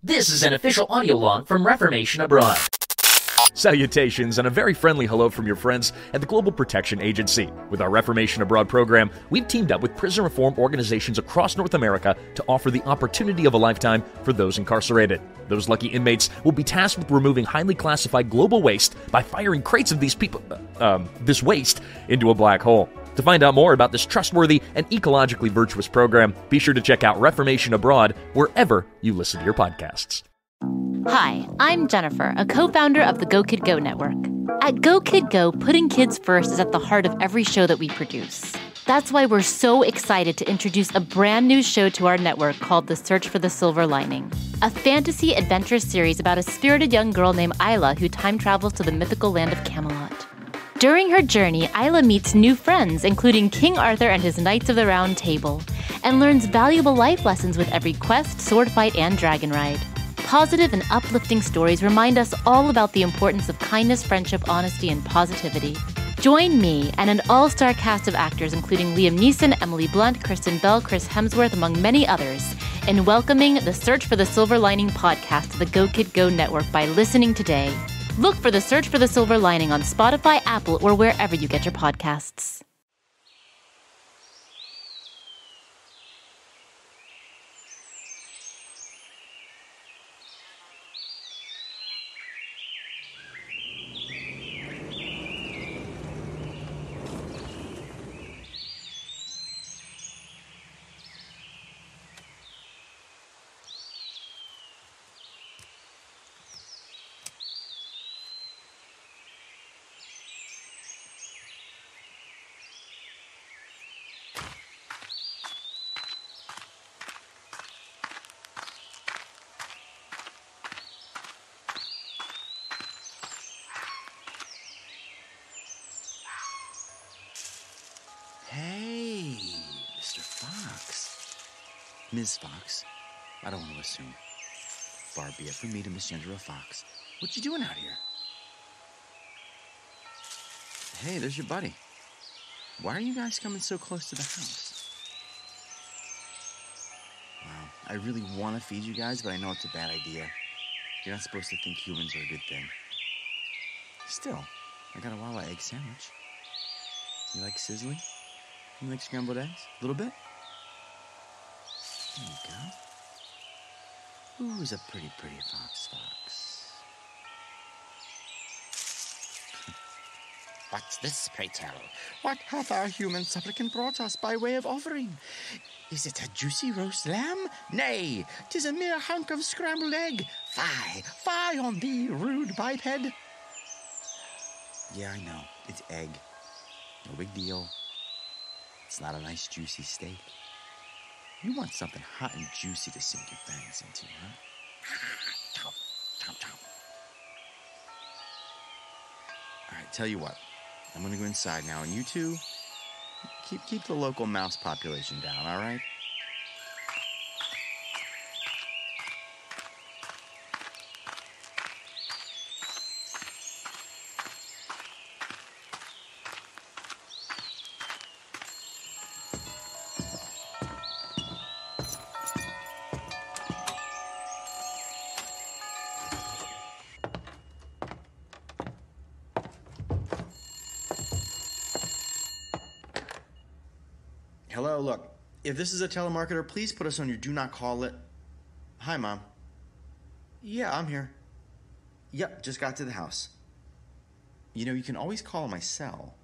This is an official audio log from Reformation Abroad. Salutations and a very friendly hello from your friends at the Global Protection Agency. With our Reformation Abroad program, we've teamed up with prison reform organizations across North America to offer the opportunity of a lifetime for those incarcerated. Those lucky inmates will be tasked with removing highly classified global waste by firing crates of this waste into a black hole. To find out more about this trustworthy and ecologically virtuous program, be sure to check out Reformation Abroad wherever you listen to your podcasts. Hi, I'm Jennifer, a co-founder of the Go Kid Go network. At Go Kid Go, putting kids first is at the heart of every show that we produce. That's why we're so excited to introduce a brand new show to our network called The Search for the Silver Lining, a fantasy adventure series about a spirited young girl named Isla who time travels to the mythical land of Camelot. During her journey, Isla meets new friends, including King Arthur and his Knights of the Round Table, and learns valuable life lessons with every quest, sword fight, and dragon ride. Positive and uplifting stories remind us all about the importance of kindness, friendship, honesty, and positivity. Join me and an all-star cast of actors including Liam Neeson, Emily Blunt, Kristen Bell, Chris Hemsworth, among many others, in welcoming the Search for the Silver Lining podcast to the Go Kid Go network by listening today. Look for the Search for the Silver Lining on Spotify, Apple, or wherever you get your podcasts. Hey, Mr. Fox. Ms. Fox. I don't want to assume. Far be it from me to misgender a fox. What you doing out here? Hey, there's your buddy. Why are you guys coming so close to the house? Wow, I really want to feed you guys, but I know it's a bad idea. You're not supposed to think humans are a good thing. Still, I got a Wawa egg sandwich. You like sizzling? You like scrambled eggs? A little bit? There you go. Who's a pretty fox. What's this, pray tell? What hath our human supplicant brought us by way of offering? Is it a juicy roast lamb? Nay, 'tis a mere hunk of scrambled egg. Fie on thee, rude biped. Yeah, I know. It's egg. No big deal. It's not a nice juicy steak. You want something hot and juicy to sink your fangs into, huh? Chomp, chomp, chomp. All right, tell you what. I'm gonna go inside now, and you two keep the local mouse population down, all right? Hello, look, if this is a telemarketer, please put us on your do not call list. Hi, Mom. Yeah, I'm here. Yep, just got to the house. You know, you can always call my cell.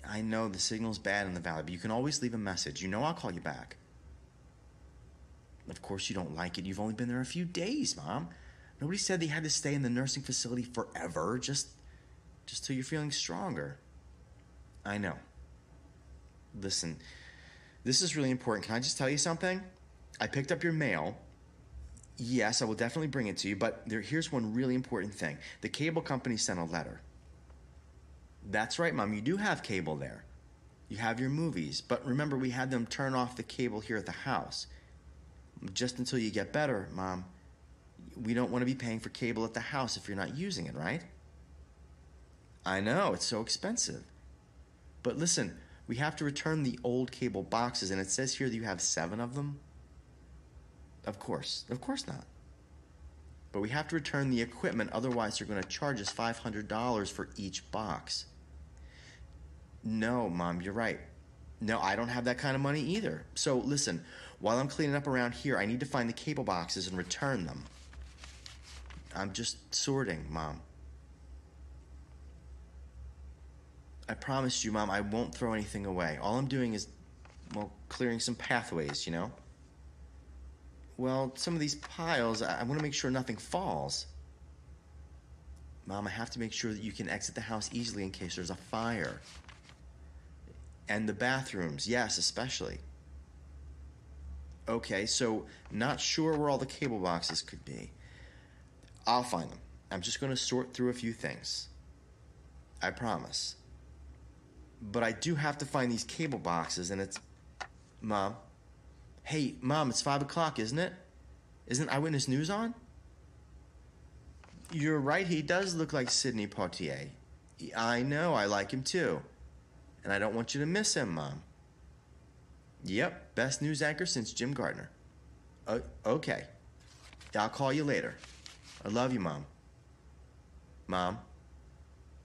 I know the signal's bad in the valley, but you can always leave a message. You know I'll call you back. Of course you don't like it. You've only been there a few days, Mom. Nobody said they had to stay in the nursing facility forever, just till you're feeling stronger. I know. Listen, this is really important. Can I just tell you something? I picked up your mail. Yes, I will definitely bring it to you, but here's one really important thing. The cable company sent a letter. That's right, Mom, you do have cable there. You have your movies, but remember we had them turn off the cable here at the house. Just until you get better, Mom. We don't want to be paying for cable at the house if you're not using it, right? I know, it's so expensive. But listen, we have to return the old cable boxes, and it says here that you have 7 of them. Of course not. but we have to return the equipment, otherwise they're going to charge us $500 for each box. No, Mom, you're right. No, I don't have that kind of money either. So, listen, while I'm cleaning up around here, I need to find the cable boxes and return them. I'm just sorting, Mom. I promised you, Mom, I won't throw anything away. All I'm doing is, well, clearing some pathways, you know? Well, some of these piles, I want to make sure nothing falls. Mom, I have to make sure that you can exit the house easily in case there's a fire. And the bathrooms, yes, especially. Okay, so not sure where all the cable boxes could be. I'll find them. I'm just going to sort through a few things. I promise. But I do have to find these cable boxes, and it's... Mom? Hey, Mom, it's 5 o'clock, isn't it? Isn't Eyewitness News on? You're right, he does look like Sidney Poitier. I know, I like him too. And I don't want you to miss him, Mom. Yep, best news anchor since Jim Gardner. Okay. I'll call you later. I love you, Mom. Mom,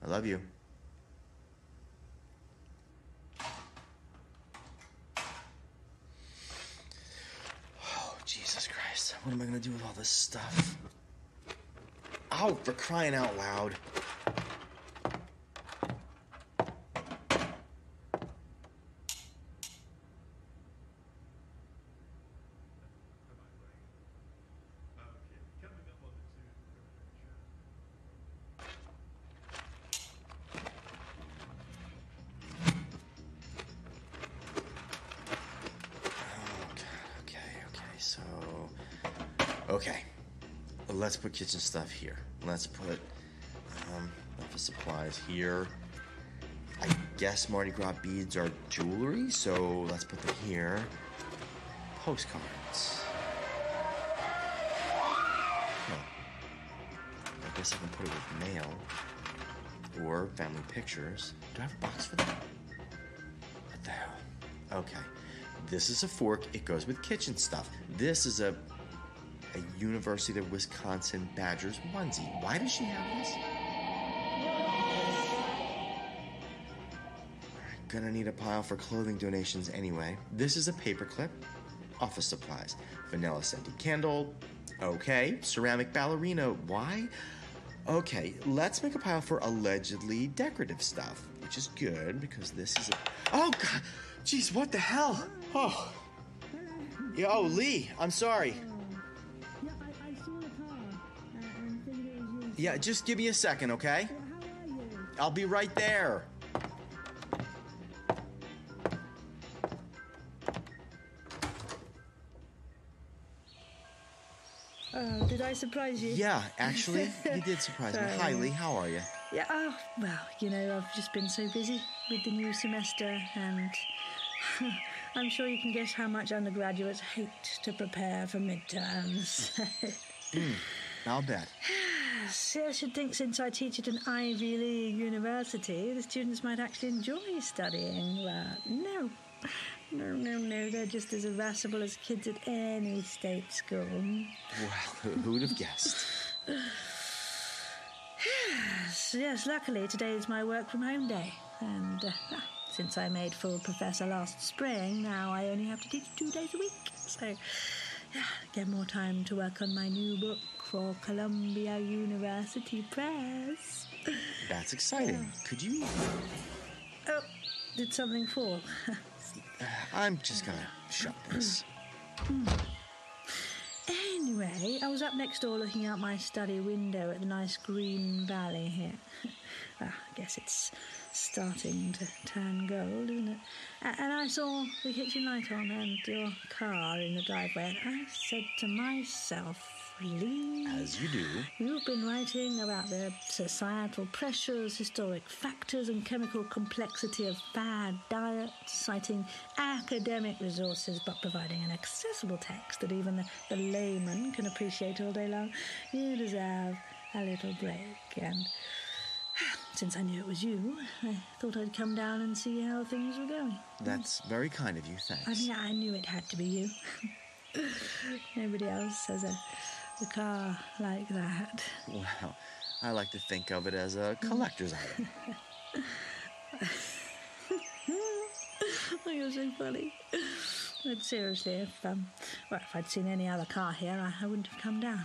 I love you. Oh, Jesus Christ. What am I going to do with all this stuff? Oh, for crying out loud. Okay, let's put kitchen stuff here. Let's put office supplies here. I guess Mardi Gras beads are jewelry, so let's put them here. Postcards. Huh. I guess I can put it with mail or family pictures. Do I have a box for that? What the hell? Okay, this is a fork. It goes with kitchen stuff. This is a University of Wisconsin Badgers onesie. Why does she have this? Gonna need a pile for clothing donations anyway. This is a paperclip. Office supplies. Vanilla scented candle. Okay. Ceramic ballerina. Why? Okay, let's make a pile for allegedly decorative stuff, which is good because this is a... Oh, God! Jeez, what the hell? Oh. Yo, Lee, I'm sorry. Yeah, just give me a second, okay? I'll be right there. Did I surprise you? Yeah, actually, you did surprise me. Hi, Lee, how are you? Yeah, well, you know, I've just been so busy with the new semester, and I'm sure you can guess how much undergraduates hate to prepare for midterms. I'll bet. I should think since I teach at an Ivy League university, the students might actually enjoy studying. But no, they're just as irascible as kids at any state school. Well, who'd have guessed? Yes, luckily today is my work from home day, and since I made full professor last spring, now I only have to teach 2 days a week, so get more time to work on my new book for Columbia University Press. That's exciting. Could you... Oh, did something fall? I'm just gonna shut this. Anyway, I was up next door looking out my study window at the nice green valley here. I guess it's starting to turn gold, isn't it? And I saw the kitchen light on and your car in the driveway, and I said to myself, Lee, as you do, you've been writing about the societal pressures, historic factors, and chemical complexity of bad diet, citing academic resources, but providing an accessible text that even the layman can appreciate all day long. You deserve a little break, and since I knew it was you, I thought I'd come down and see how things were going. That's very kind of you, thanks. I mean, I knew it had to be you. Nobody else has a a car like that? Well, I like to think of it as a collector's item. Oh, you're so funny. But seriously, if I'd seen any other car here, I wouldn't have come down.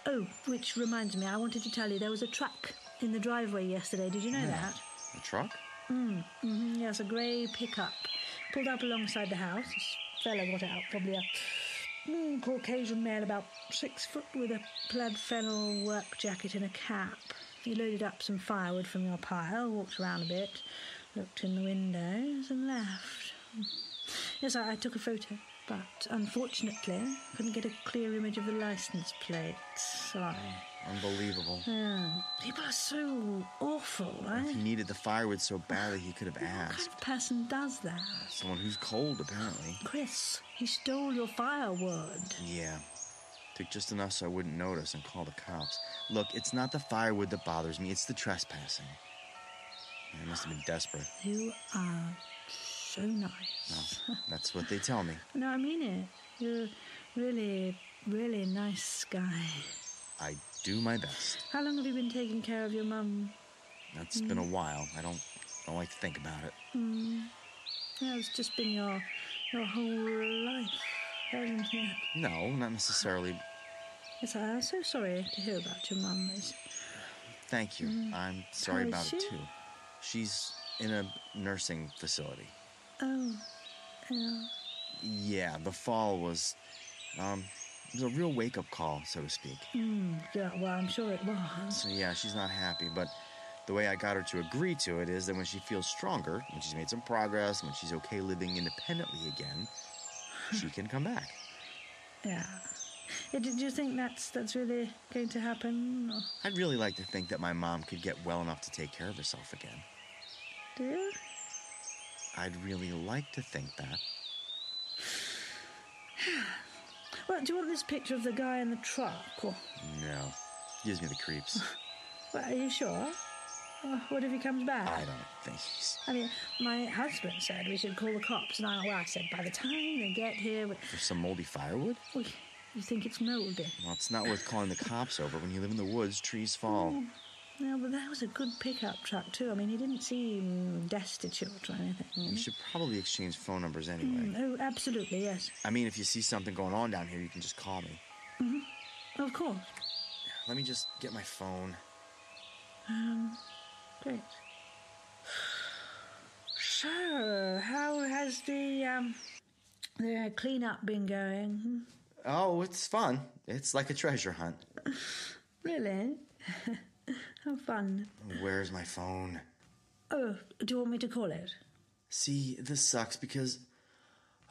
Oh, which reminds me, I wanted to tell you there was a truck in the driveway yesterday. Did you know that? A truck? Yes, a grey pickup. Pulled up alongside the house. This fella got out, probably a Caucasian male about 6 foot with a plaid flannel work jacket and a cap. He loaded up some firewood from your pile, walked around a bit, looked in the windows and left. Yes, I took a photo, but unfortunately couldn't get a clear image of the license plate. Sorry. Unbelievable. Yeah. People are so awful, right? If he needed the firewood so badly, he could have What kind asked. of person does that? Someone who's cold, apparently. Chris, he stole your firewood. Yeah. Took just enough so I wouldn't notice and call the cops. Look, it's not the firewood that bothers me, it's the trespassing. I must have been desperate. You are so nice. Well, that's what they tell me. No, I mean it. You're really, really nice guy. I do my best. How long have you been taking care of your mum? That's been a while. I don't like to think about it. Yeah, it's just been your whole life, hasn't it? No, not necessarily. Yes, I'm so sorry to hear about your mum. Thank you. I'm sorry How about is it, she? too. She's in a nursing facility. Oh, yeah. Yeah, the fall was, it was a real wake-up call, so to speak. Yeah, well, I'm sure it was. So, yeah, she's not happy, but the way I got her to agree to it is that when she feels stronger, when she's made some progress, when she's okay living independently again, she can come back. Yeah. Do you think that's really going to happen? Or I'd really like to think that my mom could get well enough to take care of herself again. do you? I'd really like to think that. Well, do you want this picture of the guy in the truck? Or No. Gives me the creeps. well, are you sure? What if he comes back? I don't think he's... I mean, my husband said we should call the cops, and I said by the time they get here... For some moldy firewood? Well, you think it's mouldy? Well, it's not worth calling the cops over. When you live in the woods, trees fall. No, but that was a good pickup truck, too. I mean, he didn't seem destitute or anything. You should probably exchange phone numbers anyway. Oh, absolutely, yes. I mean, if you see something going on down here, you can just call me. Of course. Let me just get my phone. Great. So, how has the clean-up been going? Oh, it's fun. It's like a treasure hunt. Really? How fun. Where's my phone? Oh, do you want me to call it? See, this sucks because...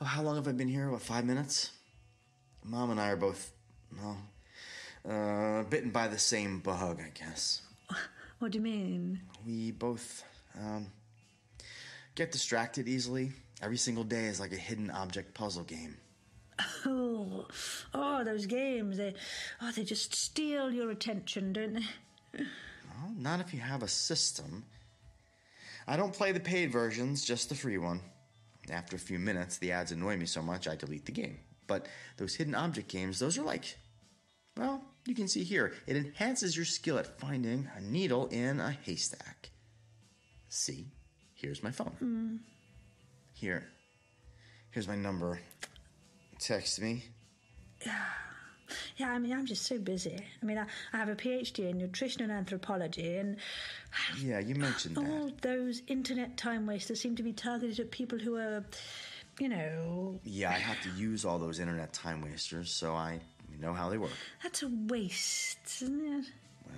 Oh, how long have I been here? What, 5 minutes? Mom and I are both, bitten by the same bug, I guess. What do you mean? We both, get distracted easily. Every single day is like a hidden object puzzle game. Oh, those games, they just steal your attention, don't they? Well, not if you have a system. I don't play the paid versions, just the free one. After a few minutes, the ads annoy me so much I delete the game. But those hidden object games, those are like, well, you can see here. It enhances your skill at finding a needle in a haystack. See? Here's my phone. Here's my number. Text me. Yeah, I mean, I'm just so busy. I mean, I have a PhD in nutrition and anthropology, and Yeah, you mentioned all that. those internet time wasters seem to be targeted at people who are, Yeah, I have to use all those internet time wasters, so I know how they work. that's a waste, isn't it?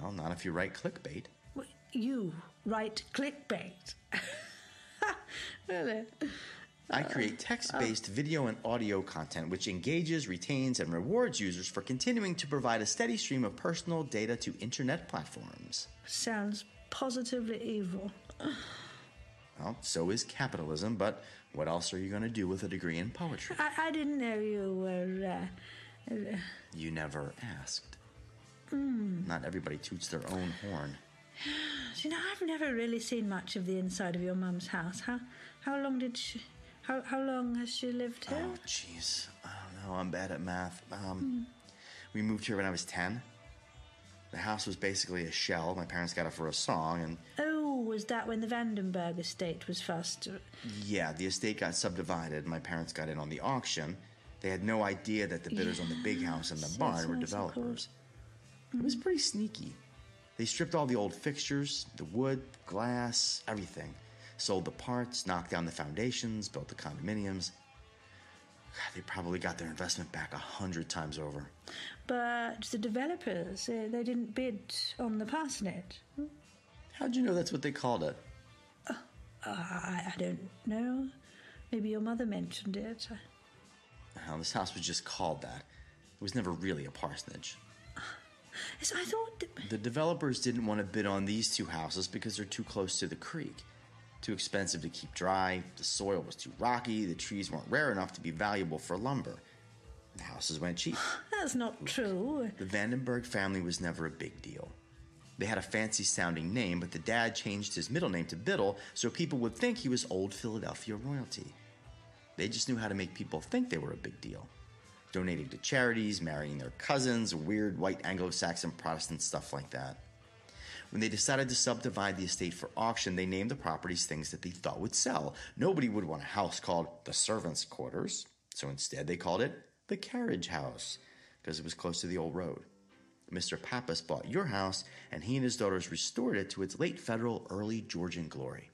Well, not if you write clickbait. Well, you write clickbait. Really? I create text-based video and audio content which engages, retains, and rewards users for continuing to provide a steady stream of personal data to internet platforms. Sounds positively evil. Well, so is capitalism, but what else are you going to do with a degree in poetry? I didn't know you were, You never asked. Not everybody toots their own horn. I've never really seen much of the inside of your mum's house. How long did she... How long has she lived here? Oh, jeez. I don't know. I'm bad at math. We moved here when I was 10. The house was basically a shell. My parents got it for a song, and... Oh, was that when the Vandenberg estate was first... Yeah, the estate got subdivided. My parents got in on the auction. They had no idea that the bidders on the big house and the barn were developers. It was pretty sneaky. They stripped all the old fixtures, the wood, glass, everything. Sold the parts, knocked down the foundations, built the condominiums. They probably got their investment back 100 times over. But the developers, they didn't bid on the parsonage. How'd you know that's what they called it? I don't know. Maybe your mother mentioned it. Well, this house was just called that. It was never really a parsonage. Yes, I thought... The developers didn't want to bid on these two houses because they're too close to the creek. Too expensive to keep dry, the soil was too rocky, the trees weren't rare enough to be valuable for lumber. The houses went cheap. That's not true. The Vandenberg family was never a big deal. They had a fancy-sounding name, but the dad changed his middle name to Biddle so people would think he was old Philadelphia royalty. They just knew how to make people think they were a big deal. Donating to charities, marrying their cousins, weird white Anglo-Saxon Protestant stuff like that. When they decided to subdivide the estate for auction, they named the properties things that they thought would sell. Nobody would want a house called the servants' quarters, so instead they called it the carriage house, because it was close to the old road. Mr. Pappas bought your house, and he and his daughters restored it to its late federal, early Georgian glory.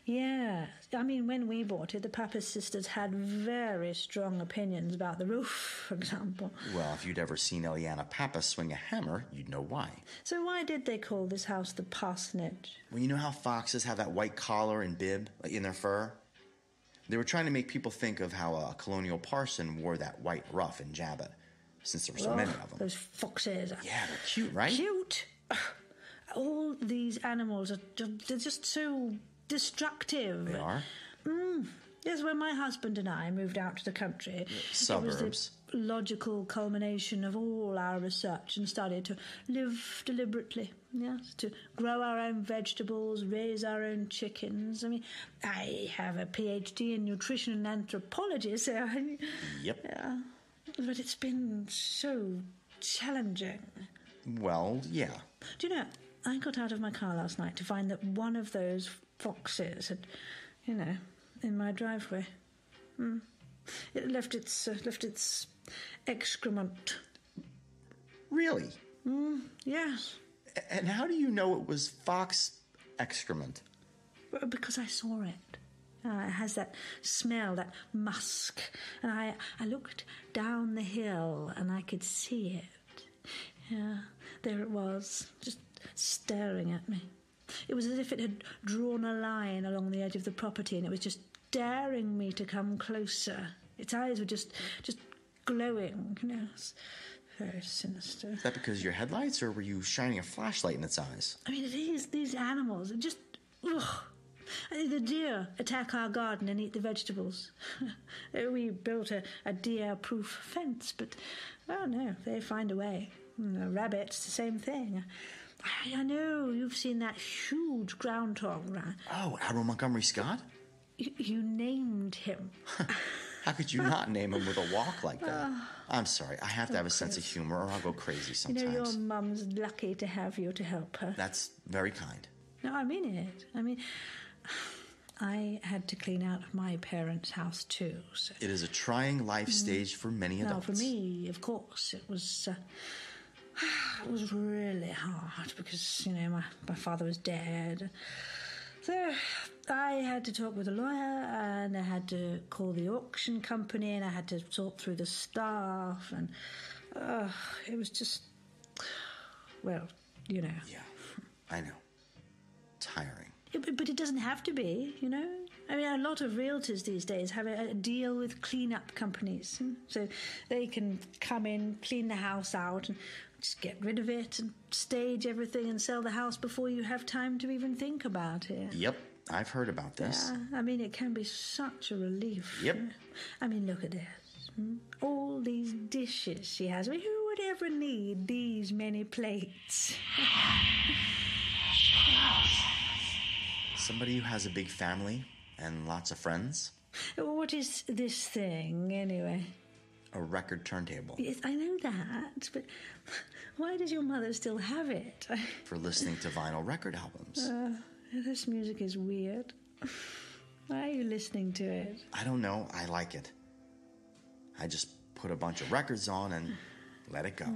Yeah, I mean, when we bought it, the Pappas sisters had very strong opinions about the roof, for example. Well, if you'd ever seen Eliana Pappas swing a hammer, you'd know why. So why did they call this house the parsonage? Well, you know how foxes have that white collar and bib in their fur? They were trying to make people think of how a colonial parson wore that white ruff and jabot, since there were so many of them. Those foxes. Yeah, they're cute, right? Cute? All these animals they're just so destructive. They are? Yes, when my husband and I moved out to the country, Suburbs. It was the logical culmination of all our research and study to live deliberately, yes, to grow our own vegetables, raise our own chickens. I mean, I have a PhD in nutrition and anthropology, so... Yep. Yeah, but it's been so challenging. Well, yeah. Do you know, I got out of my car last night to find that one of those foxes had, in my driveway. It left its excrement. Really? Yes. And how do you know it was fox excrement? Because I saw it. It has that smell, that musk. And I looked down the hill and I could see it. Yeah, there it was, just staring at me. It was as if it had drawn a line along the edge of the property and it was just daring me to come closer. Its eyes were just glowing, It's very sinister. Is that because of your headlights, or were you shining a flashlight in its eyes? I mean, it is, these animals, just... Ugh. The deer attack our garden and eat the vegetables. We built a deer-proof fence, but, oh no, they find a way. Rabbits, the same thing. I know you've seen that huge groundhog, right? Oh, Admiral Montgomery Scott? You named him. How could you not name him with a walk like that? I'm sorry, I have to have a sense of humor or I'll go crazy sometimes. Your mum's lucky to have you to help her. That's very kind. No, I mean it. I had to clean out my parents' house too. So. It is a trying life stage for many adults. Now, for me, of course, it was really hard because, my father was dead. So I had to talk with a lawyer and I had to call the auction company and I had to sort through the staff and it was just, well, Yeah, I know. Tiring. But it doesn't have to be, I mean, a lot of realtors these days have a deal with clean-up companies. So they can come in, clean the house out, and just get rid of it and stage everything and sell the house before you have time to even think about it. Yep, I've heard about this. Yeah, I mean, it can be such a relief. Yep. I mean, look at this. All these dishes she has. I mean, who would ever need these many plates? Somebody who has a big family and lots of friends. What is this thing, anyway? A record turntable. Yes, I know that, but why does your mother still have it? For listening to vinyl record albums. This music is weird. Why are you listening to it? I don't know. I like it. I just put a bunch of records on and let it go.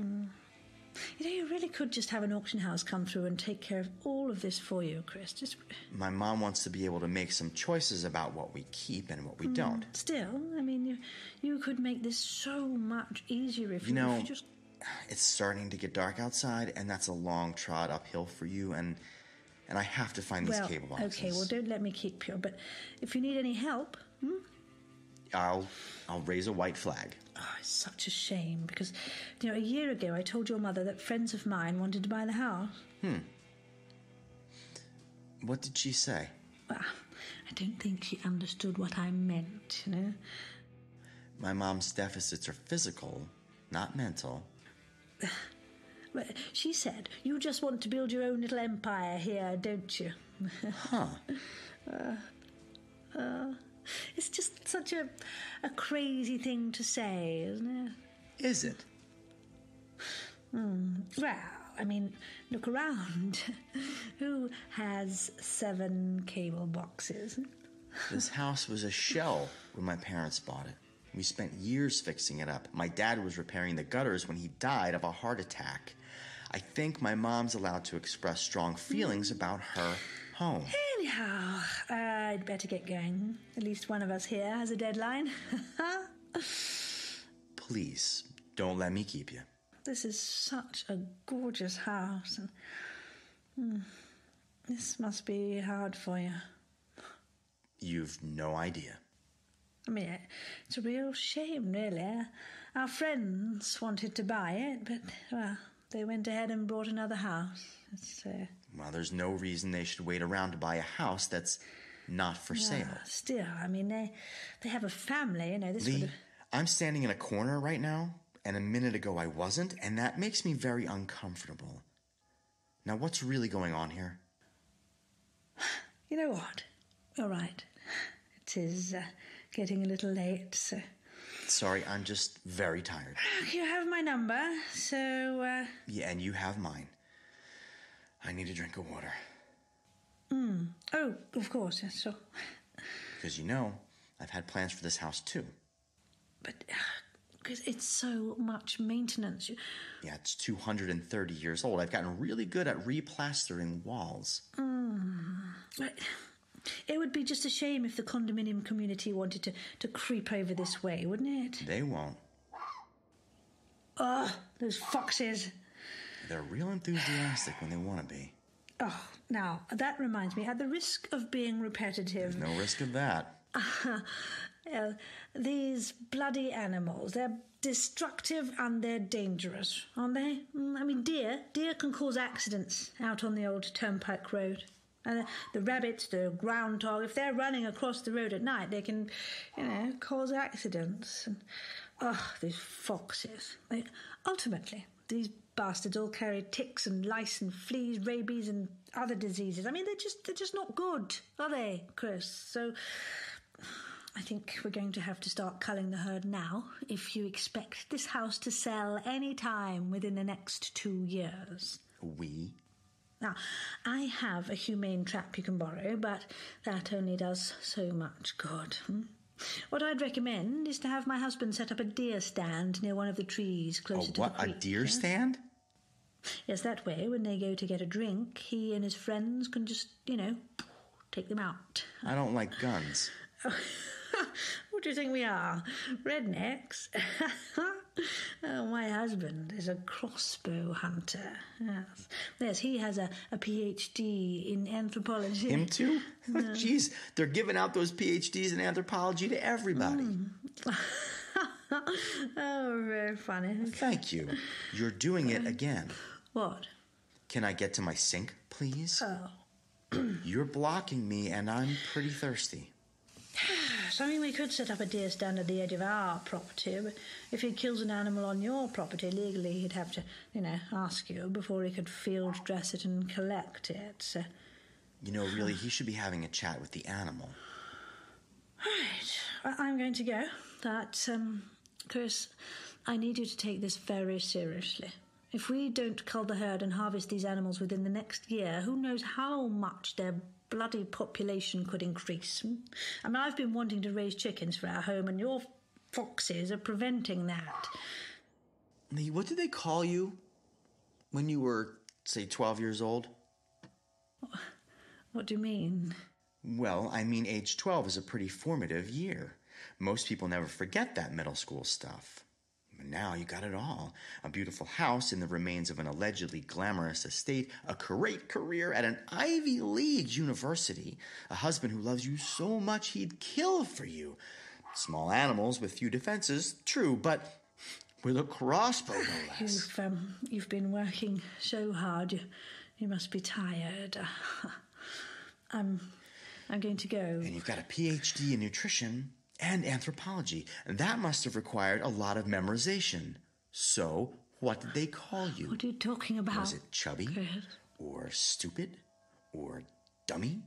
You know, you really could just have an auction house come through and take care of all of this for you, Chris. Just... My mom wants to be able to make some choices about what we keep and what we don't. Still, I mean, you could make this so much easier if you just... It's starting to get dark outside, and that's a long trot uphill for you, and I have to find these cable boxes. Okay, well, don't let me keep you, but if you need any help... I'll raise a white flag. Oh, it's such a shame, because, a year ago I told your mother that friends of mine wanted to buy the house. What did she say? Well, I don't think she understood what I meant, My mom's deficits are physical, not mental. Well, she said, you just want to build your own little empire here, don't you? It's just such a crazy thing to say, isn't it? Is it? Well, I mean, look around. Who has 7 cable boxes? This house was a shell when my parents bought it. We spent years fixing it up. My dad was repairing the gutters when he died of a heart attack. I think my mom's allowed to express strong feelings about her home. Anyhow, I'd better get going. At least one of us here has a deadline. Please, don't let me keep you. This is such a gorgeous house. And, this must be hard for you. You've no idea. I mean, it's a real shame, really. Our friends wanted to buy it, but, well, they went ahead and bought another house. Well, there's no reason they should wait around to buy a house that's not for sale. Still, I mean, they have a family, this Lee, would have... I'm standing in a corner right now, and a minute ago I wasn't, and that makes me very uncomfortable. Now, what's really going on here? You know what? All right. It is getting a little late, so... Sorry, I'm just very tired. You have my number, so... Yeah, and you have mine. I need a drink of water. Oh, of course, yes, sure. Because I've had plans for this house too. But, because it's so much maintenance. Yeah, it's 230 years old. I've gotten really good at replastering walls. It would be just a shame if the condominium community wanted to creep over this way, wouldn't it? They won't. Oh, those foxes. They're real enthusiastic when they want to be. Oh, now, that reminds me, at the risk of being repetitive... There's no risk of that. These bloody animals, they're destructive and they're dangerous, aren't they? I mean, deer can cause accidents out on the old turnpike road. And the rabbits, the groundhog, if they're running across the road at night, they can, cause accidents. And, these foxes. Ultimately, these bastards all carry ticks and lice and fleas, rabies and other diseases. I mean, they're just not good, are they, Chris? So I think we're going to have to start culling the herd now if you expect this house to sell any time within the next 2 years. We? Now, I have a humane trap you can borrow, but that only does so much good. What I'd recommend is to have my husband set up a deer stand near one of the trees closer to the creek. A deer stand? Yes, that way, when they go to get a drink, he and his friends can just, take them out. I don't like guns. What do you think we are? Rednecks? Oh, my husband is a crossbow hunter. Yes, he has a PhD in anthropology. Him too? Jeez, they're giving out those PhDs in anthropology to everybody. Oh, very funny. Thank you. You're doing it again. What? Can I get to my sink, please? Oh. You're blocking me, and I'm pretty thirsty. So, I mean, we could set up a deer stand at the edge of our property, but if he kills an animal on your property, legally he'd have to, ask you before he could field dress it and collect it, so... Really, he should be having a chat with the animal. Right. I'm going to go, but, Chris, I need you to take this very seriously. If we don't cull the herd and harvest these animals within the next year, who knows how much their bloody population could increase. I mean, I've been wanting to raise chickens for our home, and your foxes are preventing that. What did they call you when you were, say, 12 years old? What do you mean? Well, I mean, age 12 is a pretty formative year. Most people never forget that middle school stuff. But now you got it all. A beautiful house in the remains of an allegedly glamorous estate, a great career at an Ivy League university, a husband who loves you so much he'd kill for you. Small animals with few defenses, true, but with a crossbow, no less. You've been working so hard. You must be tired. I'm going to go. And you've got a PhD in nutrition and anthropology. And that must have required a lot of memorization. So, what did they call you? What are you talking about? Was it chubby? Or stupid? Or dummy?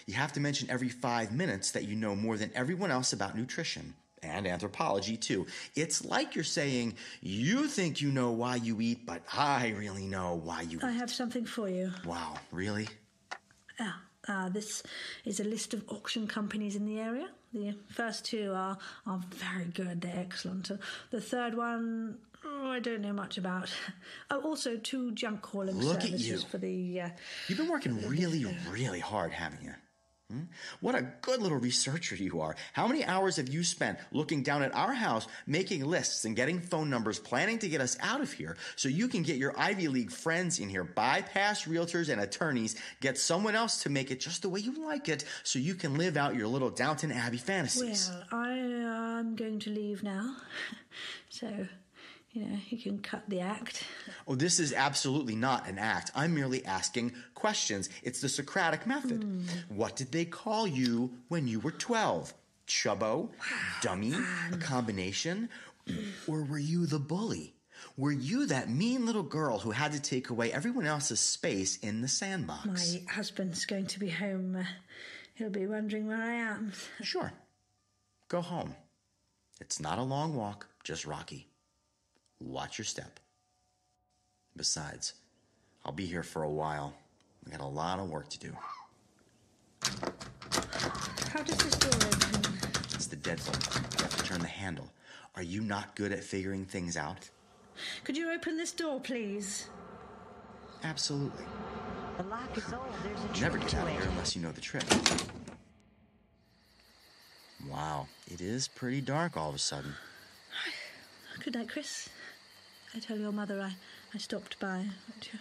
You have to mention every 5 minutes that you know more than everyone else about nutrition. And anthropology, too. It's like you're saying, you think you know why you eat, but I really know why you eat. I have something for you. Wow, really? This is a list of auction companies in the area. The first two are very good. They're excellent. The third one, I don't know much about. Oh, also 2 junk hauling Look services at you. For the... You've been working really hard, haven't you? What a good little researcher you are. How many hours have you spent looking down at our house, making lists and getting phone numbers, planning to get us out of here so you can get your Ivy League friends in here, bypass realtors and attorneys, get someone else to make it just the way you like it so you can live out your little Downton Abbey fantasies? Well, I'm going to leave now. So... you can cut the act. Oh, this is absolutely not an act. I'm merely asking questions. It's the Socratic method. What did they call you when you were 12? Chubbo? Dummy? A combination? Or were you the bully? Were you that mean little girl who had to take away everyone else's space in the sandbox? My husband's going to be home. He'll be wondering where I am. Sure. Go home. It's not a long walk, just rocky. Watch your step. Besides, I'll be here for a while. I got a lot of work to do. How does this door open? It's the deadbolt. You have to turn the handle. Are you not good at figuring things out? Could you open this door, please? Absolutely. The lock is old. There's a You never trick get out to of it. here unless you know the trick. Wow, it is pretty dark all of a sudden. Good night, Chris. I tell your mother I stopped by, won't you?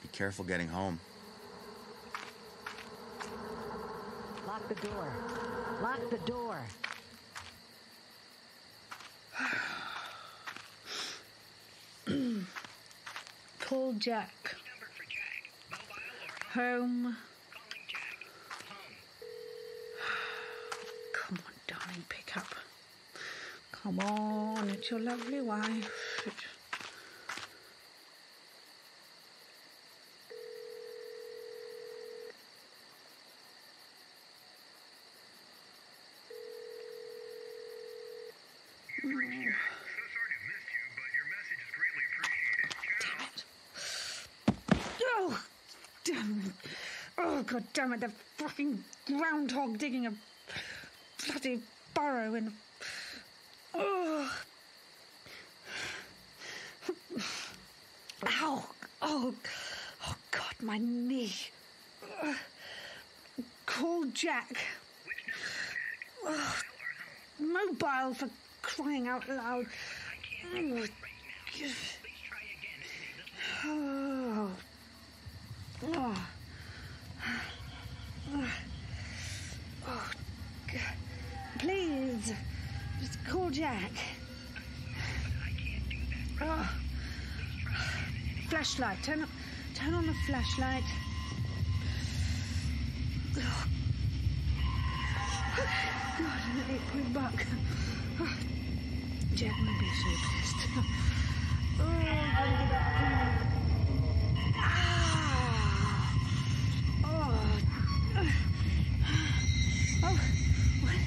Be careful getting home. Lock the door. Lock the door. Call Jack. Home. Come on, darling, pick up. Come on, it's your lovely wife. Oh, damn it. Oh, God damn it, the fucking groundhog digging a bloody burrow in... Oh. Ow. Oh, God, my knee. Call Jack. Mobile, for crying out loud. Oh. Oh. Oh. Oh. God. Please, just call Jack. Oh. Flashlight. Turn on the flashlight. Oh. God, an 8-point buck. Oh. Jack will be so pissed. Oh, I'm gonna get up. Ah. Oh. Oh. What?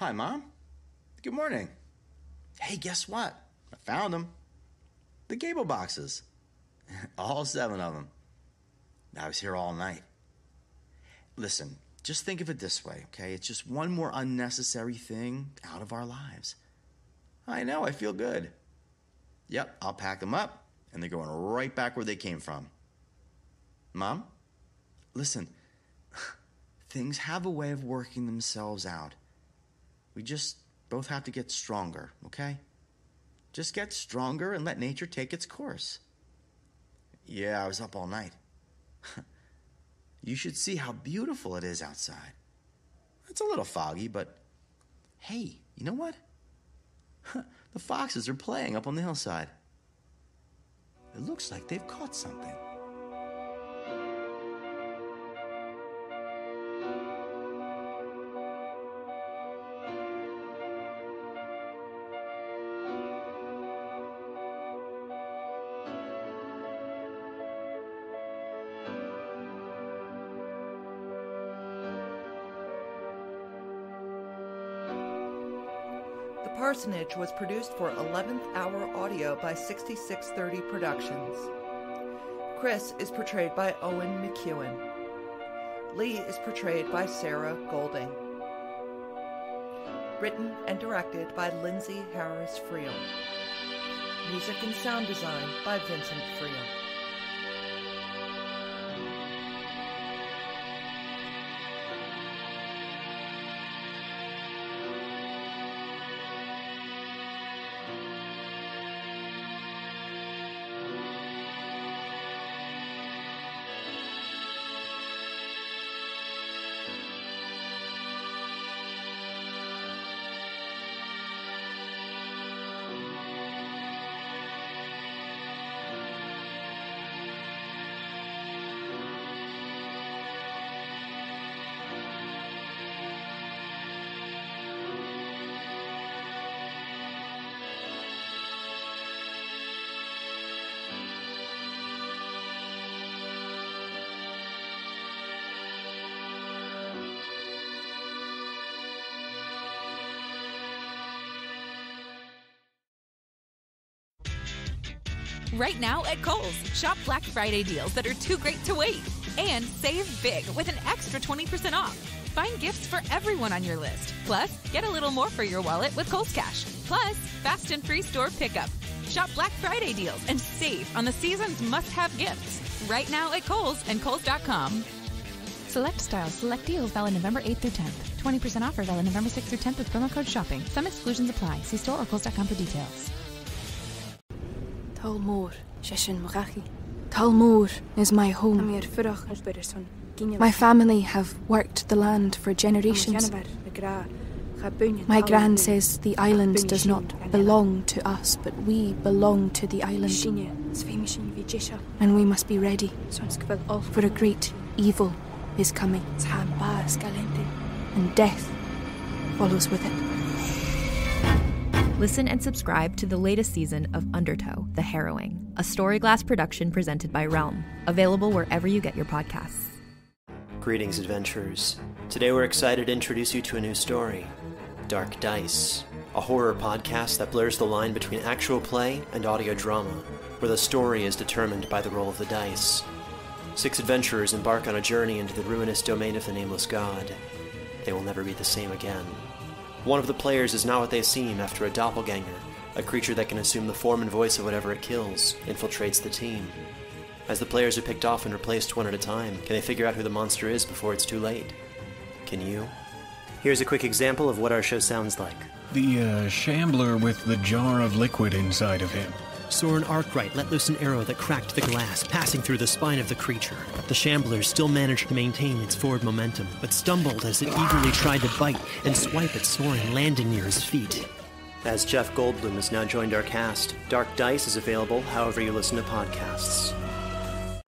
Hi, Mom. Good morning. Hey, guess what? I found them. The gable boxes. All 7 of them. I was here all night. Listen, just think of it this way, okay? It's just one more unnecessary thing out of our lives. I know, I feel good. Yep, I'll pack them up, and they're going right back where they came from. Mom, listen, things have a way of working themselves out. We just both have to get stronger, okay? Just get stronger and let nature take its course. Yeah, I was up all night. You should see how beautiful it is outside. It's a little foggy, but hey, you know what? The foxes are playing up on the hillside. It looks like they've caught something. The Parsonage was produced for 11th Hour Audio by 6630 Productions. Chris is portrayed by Owen McCuen. Lee is portrayed by Sarah Golding. Written and directed by Lindsay Harris Friel. Music and sound design by Vincent Friel. Right now at Kohl's, shop Black Friday deals that are too great to wait. And save big with an extra 20% off. Find gifts for everyone on your list. Plus, get a little more for your wallet with Kohl's Cash. Plus, fast and free store pickup. Shop Black Friday deals and save on the season's must-have gifts. Right now at Kohl's and Kohl's.com. Select styles, select deals valid November 8th through 10th. 20% offer valid November 6th through 10th with promo code SHOPPING. Some exclusions apply. See store or Kohl's.com for details. Talmor, Sheshin Marachi. Talmor is my home. My family have worked the land for generations. My gran says the island does not belong to us, but we belong to the island. And we must be ready, for a great evil is coming. And death follows with it. Listen and subscribe to the latest season of Undertow, The Harrowing, a Storyglass production presented by Realm, available wherever you get your podcasts. Greetings, adventurers. Today we're excited to introduce you to a new story, Dark Dice, a horror podcast that blurs the line between actual play and audio drama, where the story is determined by the roll of the dice. 6 adventurers embark on a journey into the ruinous domain of the Nameless God. They will never be the same again. One of the players is not what they seem after a doppelganger, a creature that can assume the form and voice of whatever it kills, infiltrates the team. As the players are picked off and replaced one at a time, can they figure out who the monster is before it's too late? Can you? Here's a quick example of what our show sounds like. The shambler with the jar of liquid inside of him. Soren Arkwright let loose an arrow that cracked the glass, passing through the spine of the creature. The shambler still managed to maintain its forward momentum, but stumbled as it eagerly tried to bite and swipe at Soren, landing near his feet. As Jeff Goldblum has now joined our cast, Dark Dice is available however you listen to podcasts.